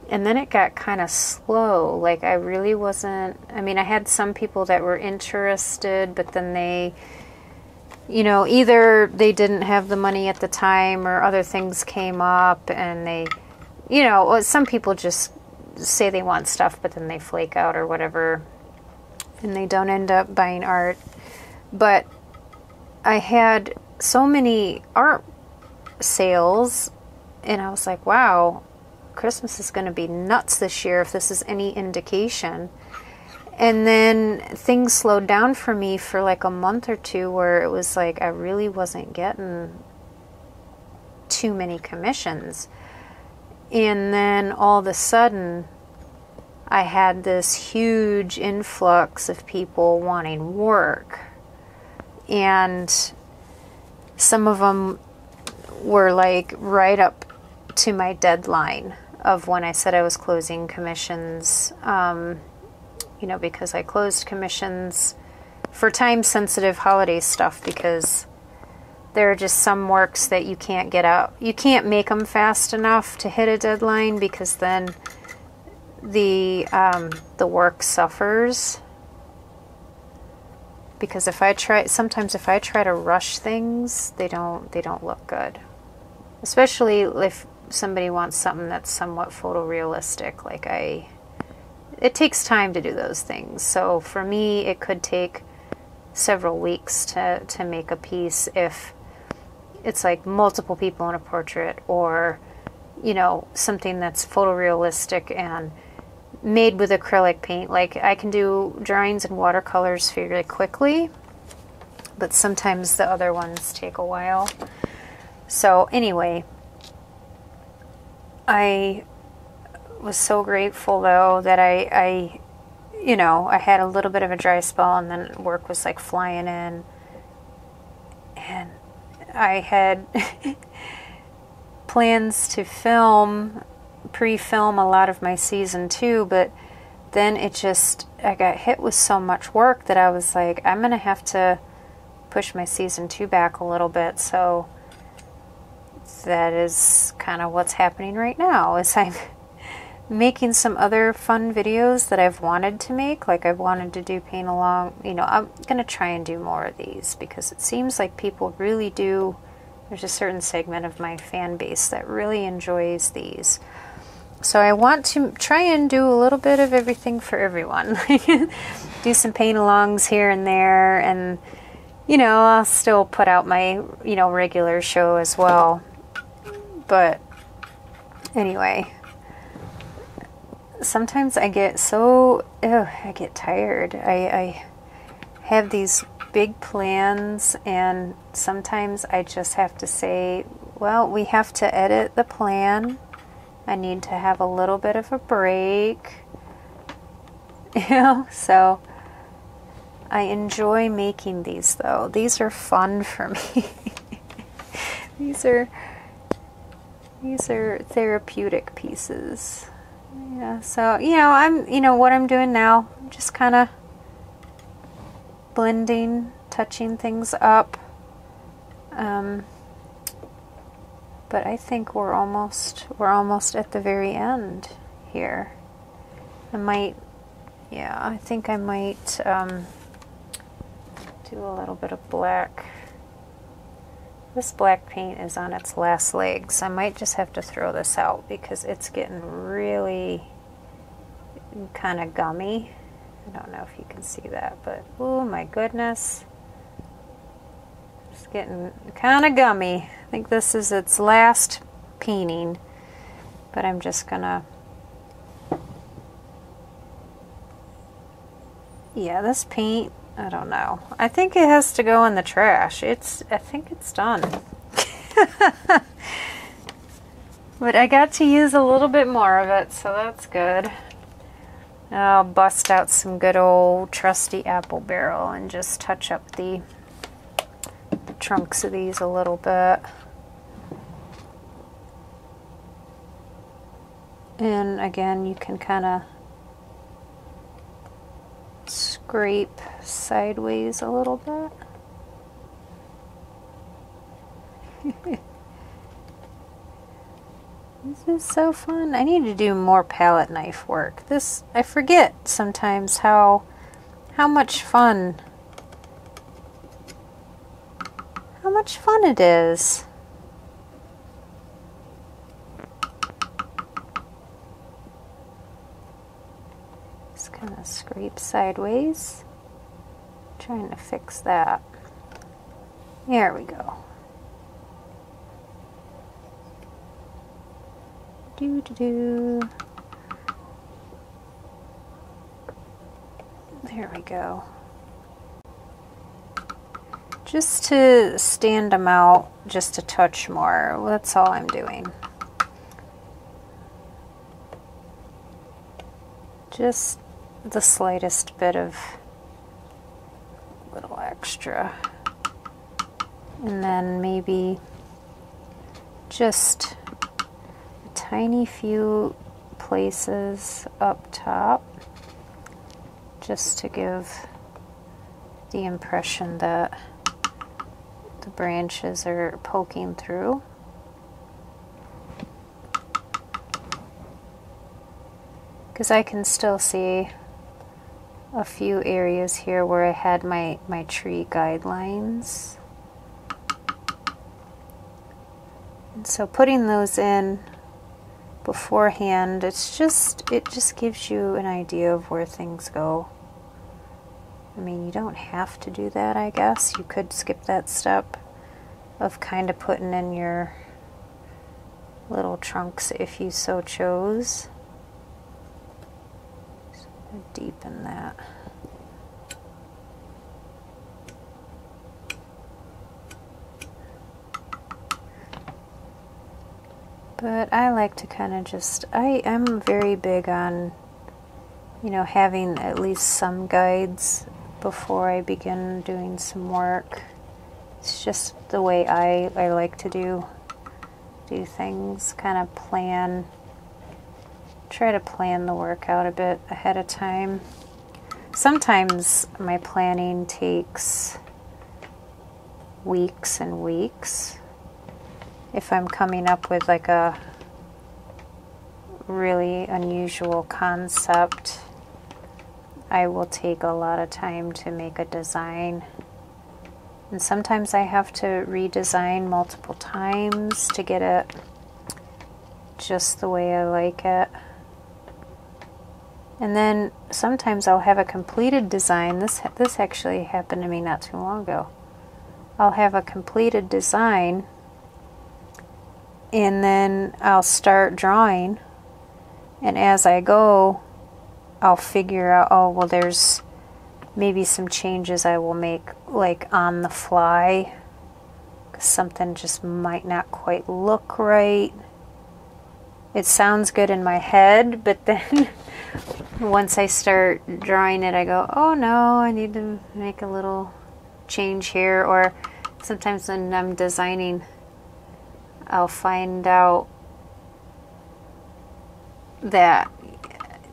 And then it got kind of slow. Like, I really wasn't, I had some people that were interested, but then they, either they didn't have the money at the time or other things came up, and they, some people just say they want stuff, but then they flake out or whatever, and they don't end up buying art. But I had so many art sales, and I was like, wow, Christmas is going to be nuts this year if this is any indication. And then things slowed down for me for like a month or two, where it was like I really wasn't getting too many commissions. And then all of a sudden I had this huge influx of people wanting work, and some of them were like right up to my deadline of when I said I was closing commissions, you know, because I closed commissions for time-sensitive holiday stuff, because there are just some works that you can't get out. You can't make them fast enough to hit a deadline, because then the work suffers. Because sometimes if I try to rush things, they don't look good. Especially if somebody wants something that's somewhat photorealistic, like it takes time to do those things. So for me, it could take several weeks to make a piece if it's like multiple people in a portrait, or, you know, something that's photorealistic and made with acrylic paint. Like, I can do drawings and watercolors fairly quickly, but sometimes the other ones take a while. So anyway, I was so grateful though that I you know, I had a little bit of a dry spell, and then work was like flying in, and I had plans to pre-film a lot of my season 2, but then I got hit with so much work that I was like, I'm gonna have to push my season 2 back a little bit. So that is kind of what's happening right now, is I'm making some other fun videos that I've wanted to make. Like, I've wanted to do paint along, you know, I'm gonna try and do more of these, because it seems like people really do. There's a certain segment of my fan base that really enjoys these. So I want to try and do a little bit of everything for everyone. Do some paint alongs here and there, and, you know, I'll still put out my, you know, regular show as well. But anyway, sometimes I get I get tired. I have these big plans, and sometimes I just have to say, well, we have to edit the plan. I need to have a little bit of a break. You know, so I enjoy making these though. These are fun for me. These are therapeutic pieces. Yeah, so, you know, what I'm doing now, I'm just kind of blending, touching things up. But I think we're almost at the very end here. I think I might do a little bit of black. This black paint is on its last legs. I might just have to throw this out because it's getting really kind of gummy. I don't know if you can see that, but oh my goodness. It's getting kind of gummy. I think this is its last painting, but I'm just gonna, yeah, this paint, I don't know. I think it has to go in the trash. I think it's done. But I got to use a little bit more of it, so that's good. I'll bust out some good old trusty apple barrel and just touch up the trunks of these a little bit. And again, you can kind of scrape sideways a little bit. This is so fun. I need to do more palette knife work. I forget sometimes how much fun it is. scrape sideways. Trying to fix that. There we go. Do. There we go. Just to stand them out just a touch more. That's all I'm doing. Just the slightest bit of little extra. And then maybe just a tiny few places up top, just to give the impression that the branches are poking through. Because I can still see a few areas here where I had my tree guidelines. And so putting those in beforehand, it just gives you an idea of where things go. I mean, you don't have to do that, I guess. You could skip that step of kind of putting in your little trunks if you so chose. Just deepen that. But I like to kind of just, I'm very big on, you know, having at least some guides before I begin doing some work. It's just the way I like to do things, kind of try to plan the work out a bit ahead of time. Sometimes my planning takes weeks and weeks. If I'm coming up with like a really unusual concept, I will take a lot of time to make a design. And sometimes I have to redesign multiple times to get it just the way I like it. And then sometimes I'll have a completed design. This actually happened to me not too long ago. I'll have a completed design, and then I'll start drawing, and as I go, I'll figure out, oh, well, there's maybe some changes I will make, like on the fly, 'cause something just might not quite look right. It sounds good in my head, but then once I start drawing it, I go, oh no, I need to make a little change here. Or sometimes when I'm designing, I'll find out that,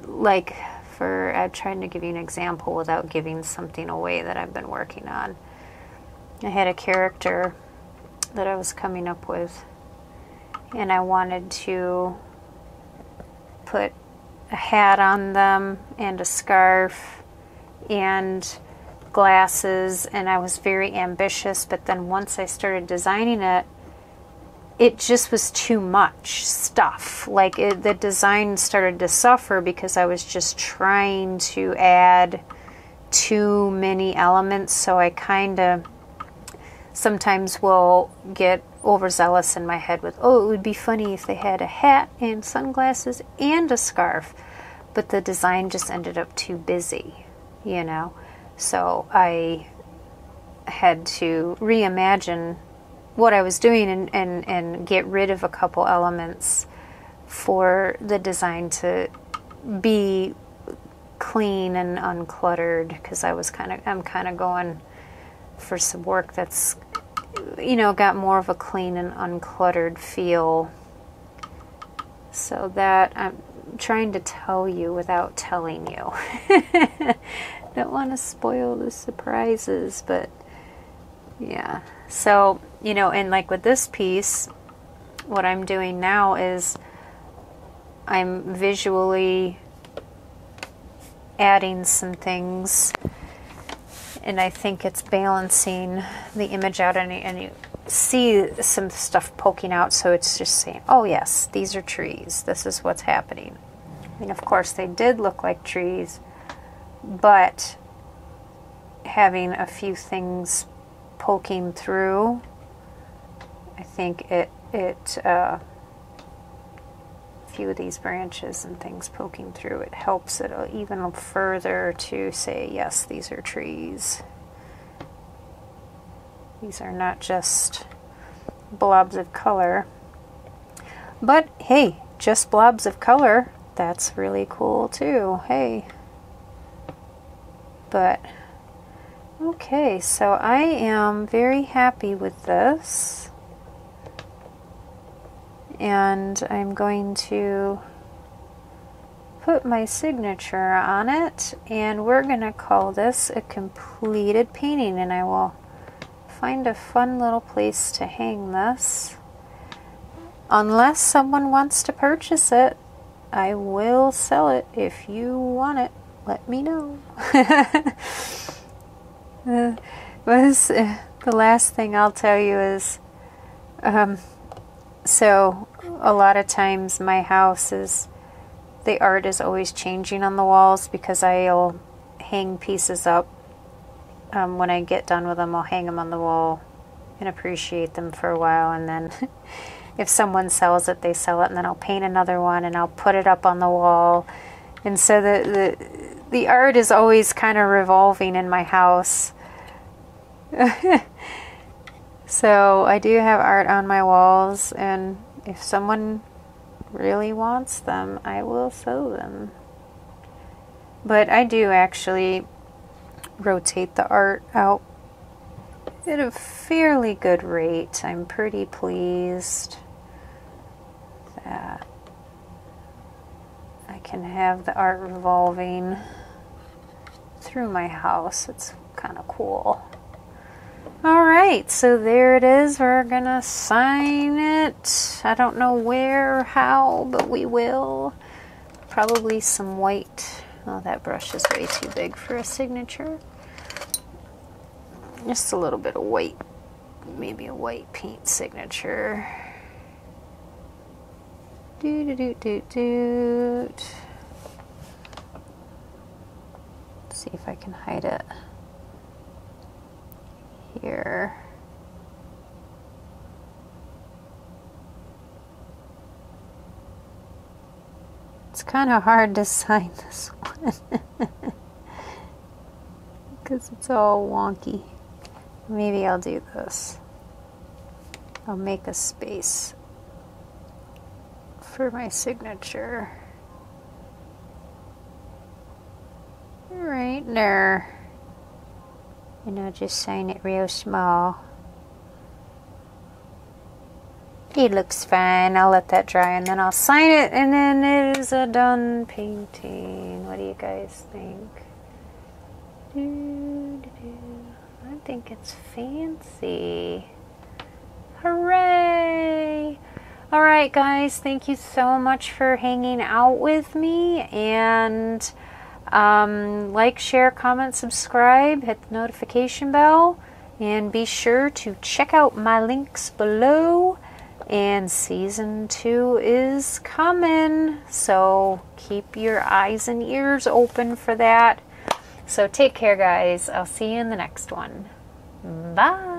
like, I'm trying to give you an example without giving something away that I've been working on. I had a character that I was coming up with, and I wanted to put a hat on them and a scarf and glasses, and I was very ambitious, but then once I started designing it, it just was too much stuff. Like, the design started to suffer because I was just trying to add too many elements. So I kind of sometimes will get overzealous in my head with, oh, it would be funny if they had a hat and sunglasses and a scarf. But the design just ended up too busy, you know. So I had to reimagine what I was doing and get rid of a couple elements for the design to be clean and uncluttered, because I'm kind of going for some work that's, you know, got more of a clean and uncluttered feel. So that I'm trying to tell you without telling you. Don't want to spoil the surprises, but yeah. So, you know, and like with this piece, what I'm doing now is I'm visually adding some things, and I think it's balancing the image out, and you see some stuff poking out, so it's just saying, oh yes, these are trees, this is what's happening. I mean, of course they did look like trees, but having a few things poking through, I think a few of these branches and things poking through, it helps it even further to say, yes, these are trees. These are not just blobs of color. But hey, just blobs of color, that's really cool too. Hey. But okay, so I am very happy with this. And I'm going to put my signature on it, and we're going to call this a completed painting, and I will find a fun little place to hang this. Unless someone wants to purchase it, I will sell it. If you want it, let me know. The last thing I'll tell you is, so a lot of times my house is, the art is always changing on the walls because I'll hang pieces up. When I get done with them, I'll hang them on the wall and appreciate them for a while, and then if someone sells it, they sell it, and then I'll paint another one and I'll put it up on the wall. And so the art is always kind of revolving in my house. So I do have art on my walls, and if someone really wants them, I will sell them. But I do actually rotate the art out at a fairly good rate. I'm pretty pleased that I can have the art revolving through my house. It's kind of cool. Alright, so there it is. We're gonna sign it. I don't know where or how, but we will. Probably some white. Oh, that brush is way too big for a signature. Just a little bit of white. Maybe a white paint signature. Let's see if I can hide it here. It's kind of hard to sign this one because it's all wonky. Maybe I'll do this. I'll make a space for my signature right there. And I'll just sign it real small. It looks fine. I'll let that dry and then I'll sign it, and then it is a done painting. What do you guys think? I think it's fancy. Hooray! Alright guys, thank you so much for hanging out with me, and like, share, comment, subscribe, hit the notification bell, and be sure to check out my links below. And season 2 is coming, so keep your eyes and ears open for that. So take care guys, I'll see you in the next one. Bye!